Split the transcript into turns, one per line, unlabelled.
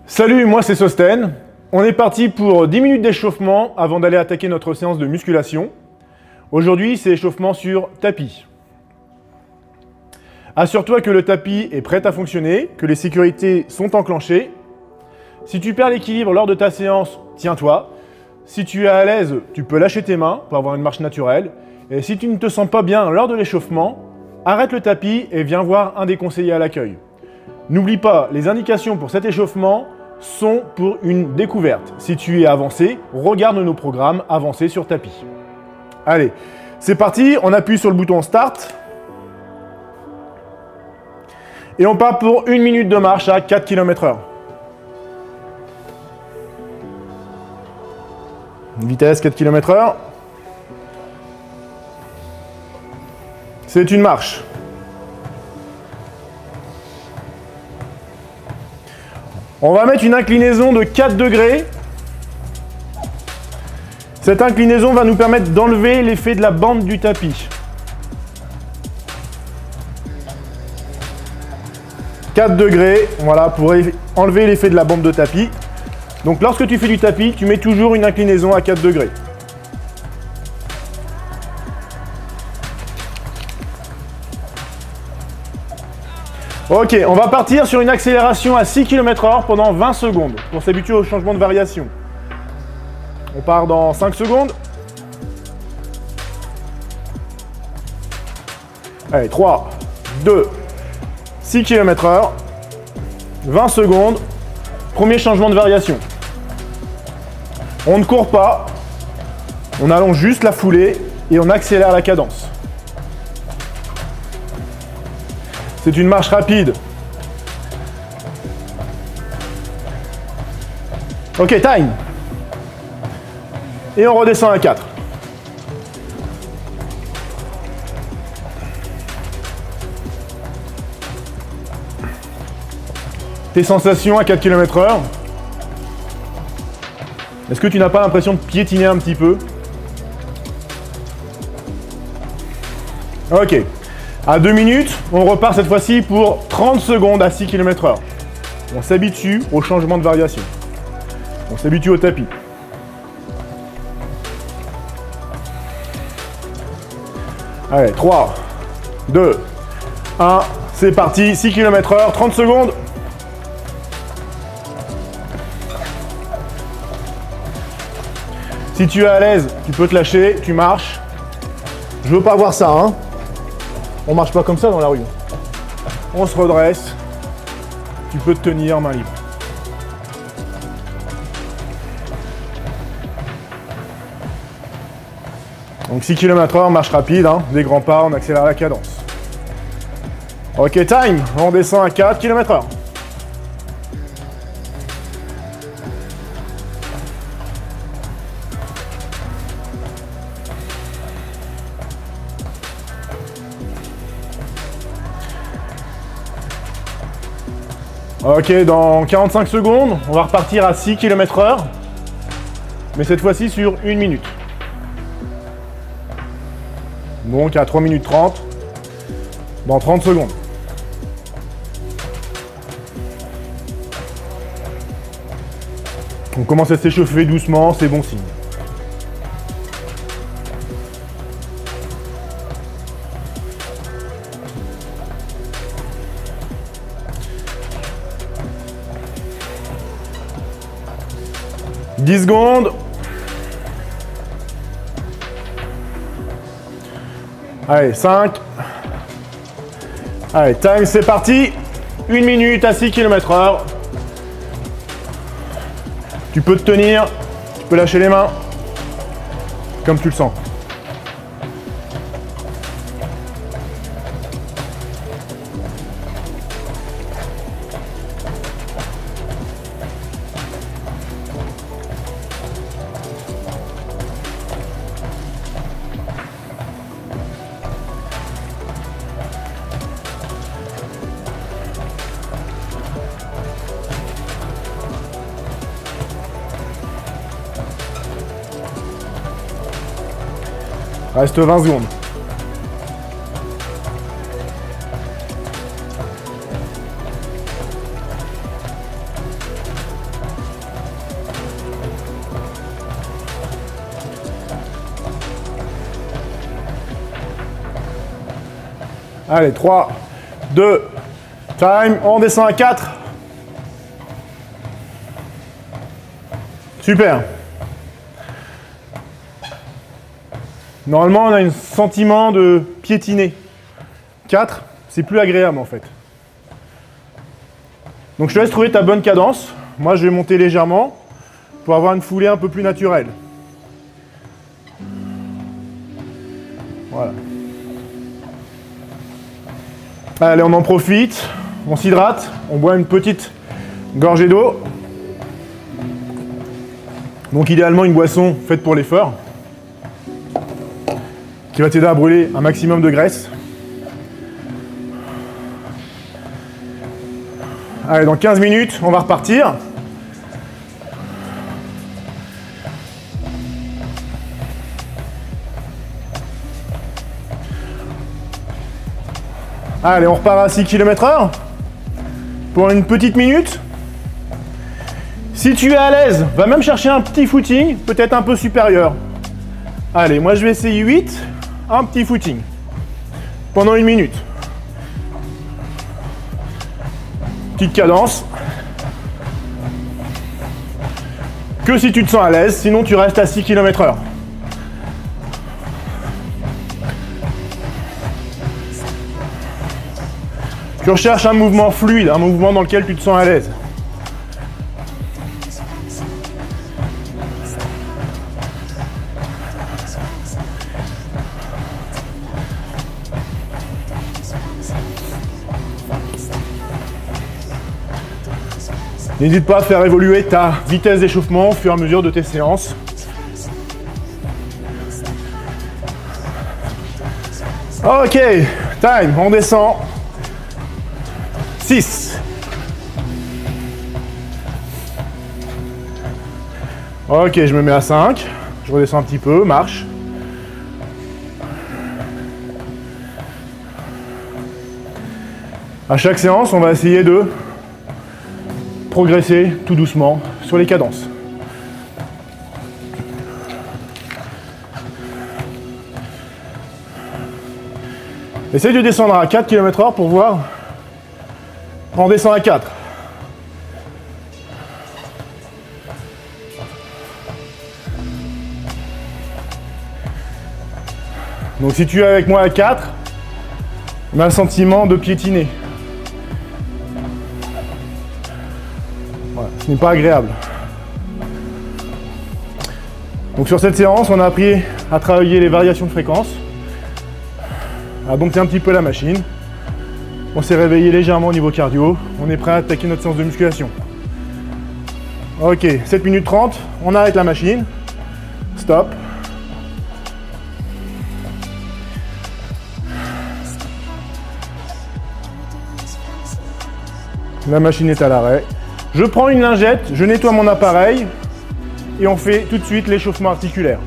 Salut, moi c'est Sosten. On est parti pour 10 minutes d'échauffement avant d'aller attaquer notre séance de musculation. Aujourd'hui, c'est échauffement sur tapis. Assure-toi que le tapis est prêt à fonctionner, que les sécurités sont enclenchées. Si tu perds l'équilibre lors de ta séance, tiens-toi. Si tu es à l'aise, tu peux lâcher tes mains pour avoir une marche naturelle. Et si tu ne te sens pas bien lors de l'échauffement, arrête le tapis et viens voir un des conseillers à l'accueil. N'oublie pas, les indications pour cet échauffement sont pour une découverte. Si tu es avancé, regarde nos programmes avancés sur tapis. Allez, c'est parti, on appuie sur le bouton Start. Et on part pour 1 minute de marche à 4 km/h. Vitesse 4 km/h. C'est une marche. On va mettre une inclinaison de 4 degrés. Cette inclinaison va nous permettre d'enlever l'effet de la bande du tapis. 4 degrés, voilà, pour enlever l'effet de la bande de tapis. Donc lorsque tu fais du tapis, tu mets toujours une inclinaison à 4 degrés. Ok, on va partir sur une accélération à 6 km/h pendant 20 secondes pour s'habituer au changement de variation. On part dans 5 secondes. Allez, 3, 2, 6 km/h, 20 secondes, premier changement de variation. On ne court pas, on allonge juste la foulée et on accélère la cadence. C'est une marche rapide. Ok, time. Et on redescend à 4. Tes sensations à 4 km/h. Est-ce que tu n'as pas l'impression de piétiner un petit peu? Ok. À 2 minutes, on repart cette fois-ci pour 30 secondes à 6 km/h. On s'habitue au changement de variation. On s'habitue au tapis. Allez, 3, 2, 1, c'est parti, 6 km/h, 30 secondes. Si tu es à l'aise, tu peux te lâcher, tu marches. Je veux pas voir ça, hein. On marche pas comme ça dans la rue. On se redresse. Tu peux te tenir main libre. Donc 6 km/h, marche rapide, hein, des grands pas, on accélère la cadence. Ok, time, on descend à 4 km/h. Ok, dans 45 secondes, on va repartir à 6 km/h, mais cette fois-ci sur 1 minute. Donc à 3 minutes 30, dans 30 secondes. On commence à s'échauffer doucement, c'est bon signe. « 10 secondes. Allez, 5. Allez, time, c'est parti. 1 minute à 6 km/h. Tu peux te tenir, tu peux lâcher les mains, comme tu le sens. Reste 20 secondes. Allez, 3, 2, time, on descend à 4. Super. Normalement, on a un sentiment de piétiner. 4, c'est plus agréable en fait. Donc je te laisse trouver ta bonne cadence. Moi, je vais monter légèrement pour avoir une foulée un peu plus naturelle. Voilà. Allez, on en profite. On s'hydrate. On boit une petite gorgée d'eau. Donc idéalement une boisson faite pour l'effort, qui va t'aider à brûler un maximum de graisse. Allez, dans 15 minutes, on va repartir. Allez, on repart à 6 km/h pour une petite minute. Si tu es à l'aise, va même chercher un petit footing, peut-être un peu supérieur. Allez, moi je vais essayer 8, un petit footing, pendant une minute. Petite cadence. Que si tu te sens à l'aise, sinon tu restes à 6 km/h. Tu recherches un mouvement fluide, un mouvement dans lequel tu te sens à l'aise. N'hésite pas à faire évoluer ta vitesse d'échauffement au fur et à mesure de tes séances. Ok, time, on descend. 6. Ok, je me mets à 5. Je redescends un petit peu, marche. À chaque séance, on va essayer de progresser tout doucement sur les cadences. Essaye de descendre à 4 km/h pour voir. On descend à 4. Donc si tu es avec moi à 4, on a un sentiment de piétiner. Voilà, ce n'est pas agréable. Donc sur cette séance, on a appris à travailler les variations de fréquence, à dompter un petit peu la machine. On s'est réveillé légèrement au niveau cardio. On est prêt à attaquer notre séance de musculation. Ok, 7 minutes 30. On arrête la machine. Stop. La machine est à l'arrêt. Je prends une lingette, je nettoie mon appareil et on fait tout de suite l'échauffement articulaire.